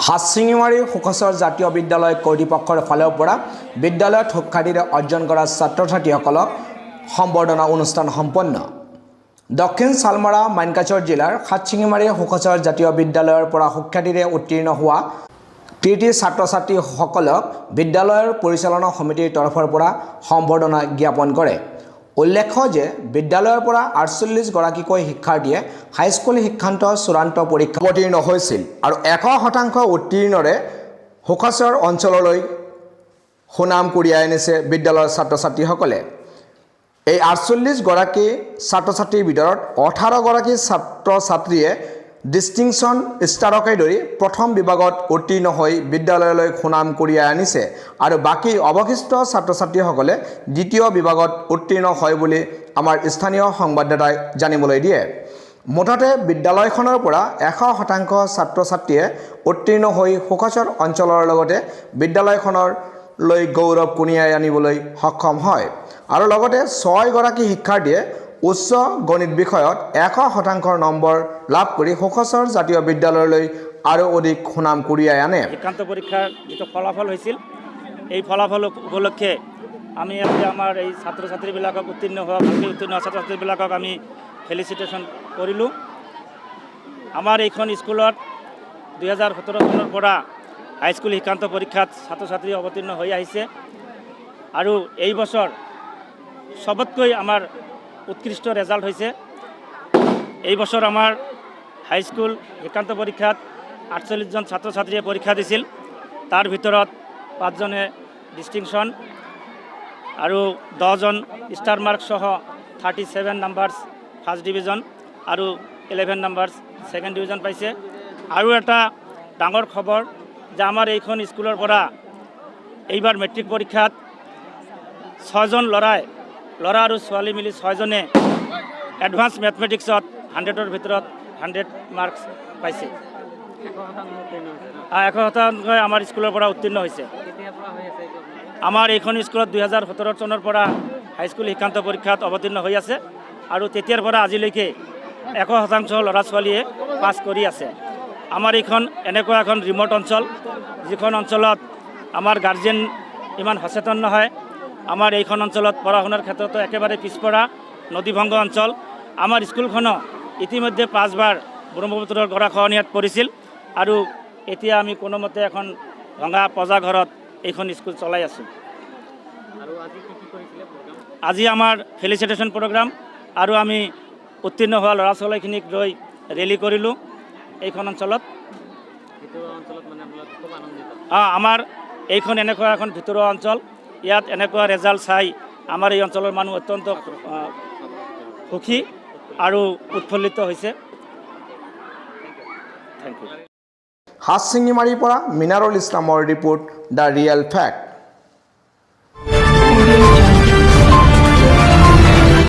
হাচিঙিমাৰী সুখচৰ জাতীয় বিদ্যালয় কৰ্তৃপক্ষৰ ফালৰ পৰা বিদ্যালয়ত শিক্ষাৰ্থীৰে অৰ্জন কৰা ছাত্ৰ ছাত্ৰীসকলক সম্বৰ্ধনা অনুষ্ঠান সম্পন্ন। দক্ষিণ চালমাৰা মাইনকাছৰ জিলাৰ হাচিঙিমাৰী সুখচৰ জাতীয় বিদ্যালয়ৰ পৰা শিক্ষাৰ্থীৰে উত্তীৰ্ণ হোৱা কৃতি ছাত্ৰ ছাত্ৰীসকলক বিদ্যালয়ৰ পৰিচালনা সমিতিৰ তৰফৰ পৰা সম্বৰ্ধনা জ্ঞাপন কৰে। উল্লেখ্য যে বিদ্যালয়ৰ পৰা ৪৮ গৰাকীকৈ শিক্ষাৰ্থীয়ে হাইস্কুল শিক্ষান্ত চূড়ান্ত পৰীক্ষা অৱতীৰ্ণ হৈছিল আৰু ১০০% উত্তীৰ্ণৰে সুখচৰ অঞ্চললৈ সুনাম কঢ়িয়াই আনিছে বিদ্যালয়ৰ ছাত্ৰ ছাত্ৰীসকলে। এই ৪৮ গৰাকী ছাত্ৰ ছাত্ৰীৰ ভিতৰত ১৮ গৰাকী ছাত্ৰ ছাত্ৰীয়ে ডিষ্টিংশ্যন ষ্টাৰকে ধৰি প্ৰথম বিভাগত উত্তীৰ্ণ হৈ বিদ্যালয়লৈ সুনাম কঢ়িয়াই আনিছে আৰু বাকী অৱশিষ্ট ছাত্ৰ ছাত্ৰীসকলে দ্বিতীয় বিভাগত উত্তীৰ্ণ হয় বুলি আমাৰ স্থানীয় সংবাদদাতাই জানিবলৈ দিয়ে। মুঠতে বিদ্যালয়খনৰ পৰা ১০০% ছাত্ৰ ছাত্ৰীয়ে উত্তীৰ্ণ হৈ সুখচৰ অঞ্চলৰ লগতে বিদ্যালয়খনলৈ গৌৰৱ কঢ়িয়াই আনিবলৈ সক্ষম হয় আৰু লগতে ৬ গৰাকী শিক্ষাৰ্থীয়ে উচ্চ গণিত বিষয়ত ১০০% নম্বৰ লাভ কৰি সুখচৰ জাতীয় বিদ্যালয়লৈ আৰু অধিক সুনাম কঢ়িয়াই আনে। শিক্ষান্ত পৰীক্ষাৰ যিটো ফলাফল হৈছিল এই ফলাফল উপলক্ষে আমি আমাৰ এই ছাত্ৰ ছাত্ৰীবিলাকক উত্তীৰ্ণ হোৱা ভালকৈ উত্তীৰ্ণ ছাত্ৰ ছাত্ৰীবিলাকক আমি ফেলিচিটেশ্যন কৰিলোঁ। আমাৰ এইখন স্কুলত ২০১৭ চনৰ পৰা হাইস্কুল শিক্ষান্ত পৰীক্ষাত ছাত্ৰ ছাত্ৰী অৱতীৰ্ণ হৈ আহিছে আৰু এই বছৰ সবতকৈ আমাৰ উৎকৃষ্ট ৰেজাল্ট হয়েছে। এই বছৰ আমাৰ হাইস্কুল শিক্ষান্ত পৰীক্ষাত ৪৮ জন ছাত্ৰ ছাত্ৰীয়ে পৰীক্ষা দিছিল। তাৰ ভিতৰত ৫ জনে ডিষ্টিংশ্যন আৰু ১০ জন ষ্টাৰ মাৰ্ক সহ 37 নাম্বাৰছ ফাৰ্ষ্ট ডিভিজন আৰু 11 নাম্বাৰছ ছেকেণ্ড ডিভিজন পাইছে। আৰু এটা ডাঙৰ খবৰ যে আমাৰ এইখন স্কুলৰ পৰা এইবাৰ মেট্ৰিক পৰীক্ষাত ৬ জন ল'ৰা আৰু ছোৱালী মিলি ৬ জনে এডভান্স মেথমেটিক্সত 100ৰ ভিতৰত 100 মাৰ্কছ পাইছে। ১০০% আমাৰ স্কুলৰ পৰা উত্তীৰ্ণ হৈছে। আমাৰ এইখন স্কুলত ২০১৭ চনৰ পৰা হাইস্কুল শিক্ষান্ত পৰীক্ষাত অৱতীৰ্ণ হৈ আছে আৰু তেতিয়াৰ পৰা আজিলৈকে ১০০% ল'ৰা ছোৱালীয়ে পাছ কৰি আছে। আমাৰ এইখন এনেকুৱা এখন ৰিমট অঞ্চল যিখন অঞ্চলত আমাৰ গাৰ্জেন ইমান সচেতন নহয়। আমাৰ এইখন অঞ্চলত পঢ়া শুনাৰ ক্ষেত্ৰতো একেবাৰে পিছপৰা নদীভংগ অঞ্চল। আমাৰ স্কুলখনো ইতিমধ্যে ৫ বাৰ ব্ৰহ্মপুত্ৰৰ গৰাখহনীয়াত পৰিছিল আৰু এতিয়া আমি কোনোমতে এখন ভঙা পজা ঘৰত এইখন স্কুল চলাই আছোঁ। আজি আমাৰ ফেলিচিটেশ্যন প্ৰগ্ৰাম আৰু আমি উত্তীৰ্ণ হোৱা ল'ৰা ছোৱালীখিনিক লৈ ৰেলী কৰিলোঁ এইখন অঞ্চলত। আমাৰ এইখন এনেকুৱা এখন ভিতৰুৱা অঞ্চল। ইয়াত এনেকুৱা ৰেজাল্ট চাই আমাৰ এই অঞ্চলৰ মানুহ অত্যন্ত সুখী আৰু উৎফুল্লিত হৈছে। Thank U. হাচিঙিমাৰীৰ পৰা মিনাৰুল ইছলামৰ ৰিপৰ্ট দ্য ৰিয়েল ফেক্ট।